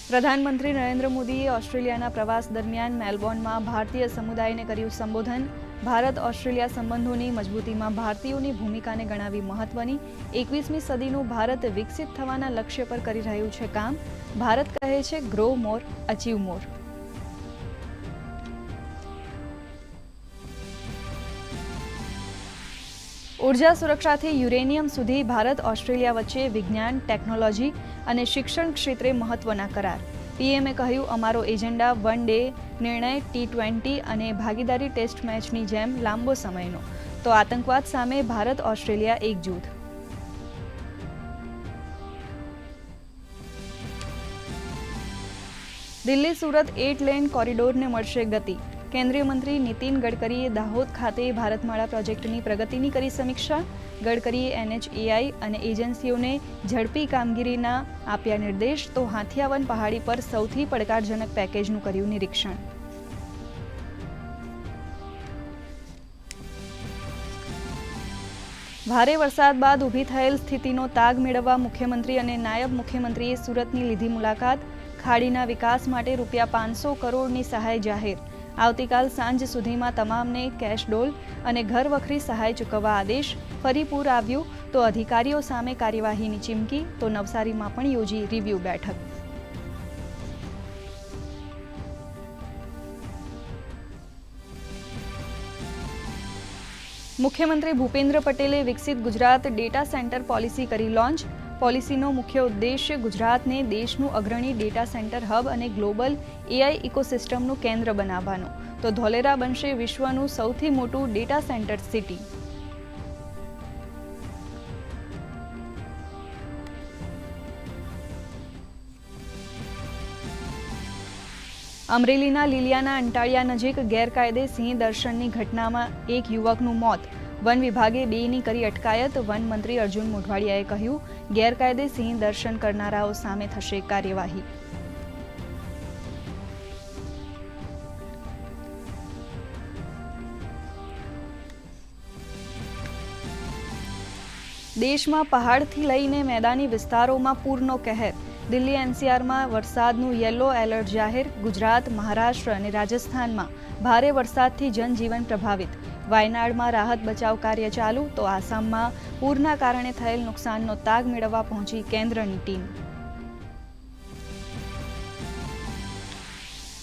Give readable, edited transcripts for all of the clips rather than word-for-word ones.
પ્રધાનમંત્રી નરેન્દ્ર મોદીએ ઓસ્ટ્રેલિયાના પ્રવાસ દરમિયાન મેલબોર્નમાં ભારતીય સમુદાયને કર્યું સંબોધન. ભારત ઓસ્ટ્રેલિયા સંબંધોની મજબૂતીમાં ભારતીયોની ભૂમિકાને ગણાવી મહત્વની. 21મી સદીનું ભારત વિકસિત થવાના લક્ષ્ય પર કરી રહ્યું છે કામ. ભારત કહે છે ગ્રો મોર, અચીવ મોર. ઉર્જા સુરક્ષાથી યુરેનિયમ સુધી ભારત ઓસ્ટ્રેલિયા વચ્ચે વિજ્ઞાન, ટેકનોલોજી અને શિક્ષણ ક્ષેત્રે મહત્વના કરાર. પીએમએ કહ્યું, અમારો એજન્ડા વન ડે નિર્ણય, T20 અને ભાગીદારી ટેસ્ટ મેચની જેમ લાંબો સમયનો. તો આતંકવાદ સામે ભારત ઓસ્ટ્રેલિયા એકજૂથ. દિલ્હી સુરત 8 લેન કોરિડોરને મળશે ગતિ. કેન્દ્રીય મંત્રી નીતિન ગડકરીએ દાહોદ ખાતે ભારતમાળા પ્રોજેક્ટની પ્રગતિની કરી સમીક્ષા. ગડકરીએ NHAI અને એજન્સીઓને ઝડપી કામગીરીના આપ્યા નિર્દેશ. તો હાથિયાવન પહાડી પર સૌથી પડકારજનક પેકેજનું કર્યું નિરીક્ષણ. ભારે વરસાદ બાદ ઊભી થયેલ સ્થિતિનો તાગ મેળવવા મુખ્યમંત્રી અને નાયબ મુખ્યમંત્રીએ સુરતની લીધી મુલાકાત. ખાડીના વિકાસ માટે ₹500 કરોડની સહાય જાહેર. આવતીકાલ સાંજ સુધીમાં તમામને કેશડોલ અને ઘરવખરી સહાય ચૂકવવા આદેશ. ફરી પૂર આવ્યું તો અધિકારીઓ સામે કાર્યવાહીની ચીમકી. તો નવસારીમાં પણ યોજી રિવ્યૂ બેઠક. મુખ્યમંત્રી ભૂપેન્દ્ર પટેલે વિકસિત ગુજરાત ડેટા સેન્ટર પોલિસી કરી લોન્ચ. પોલિસીનો મુખ્ય ઉદ્દેશ્ય ગુજરાતને દેશનું અગ્રણી ડેટા સેન્ટર હબ અને ગ્લોબલ AI ઇકોસિસ્ટમનું કેન્દ્ર બનાવવાનો. તો ધોલેરા બનશે વિશ્વનું સૌથી મોટું ડેટા સેન્ટર સિટી. અમરેલીના લીલિયાના અંટાળિયા નજીક ગેરકાયદે સિંહ દર્શનની ઘટનામાં એક યુવકનું મોત. વન વિભાગે 2ની કરી અટકાયત. વન મંત્રી અર્જુન મોઢવાડિયાએ કહ્યું, ગેરકાયદે સિંહ દર્શન કરનારાઓ સામે થશે કાર્યવાહી. દેશમાં પહાડથી લઈને મેદાની વિસ્તારોમાં પૂરનો કહેર. દિલ્હી NCRમાં વરસાદનું યલો એલર્ટ જાહેર. ગુજરાત, મહારાષ્ટ્ર અને રાજસ્થાનમાં ભારે વરસાદથી જનજીવન પ્રભાવિત. વાયનાડમાં રાહત બચાવ કાર્ય ચાલુ. તો આસામમાં પૂરના કારણે થયેલ નુકસાનનો તાગ મેળવવા પહોંચી કેન્દ્રની ટીમ.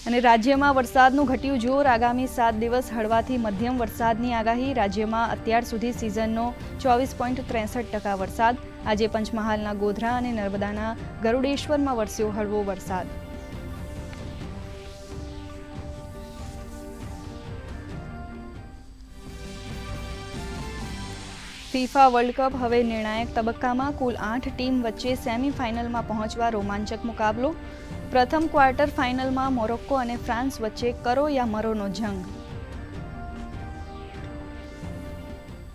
અને રાજ્યમાં વરસાદનું ઘટ્યું જોર. આગામી 7 દિવસ હળવાથી મધ્યમ વરસાદની આગાહી. રાજ્યમાં અત્યાર સુધી સિઝનનો 24.63% વરસાદ. આજે પંચમહાલના ગોધરા અને નર્મદાના ગરુડેશ્વરમાં વરસ્યો હળવો વરસાદ. ફિફા વર્લ્ડ કપ હવે નિર્ણાયક તબક્કામાં. કુલ 8 ટીમ વચ્ચે સેમીફાઇનલમાં પહોંચવા રોમાંચક મુકાબલો. પ્રથમ ક્વાર્ટર ફાઇનલમાં મોરોક્કો અને ફ્રાન્સ વચ્ચે કરો યા મરોનો જંગ.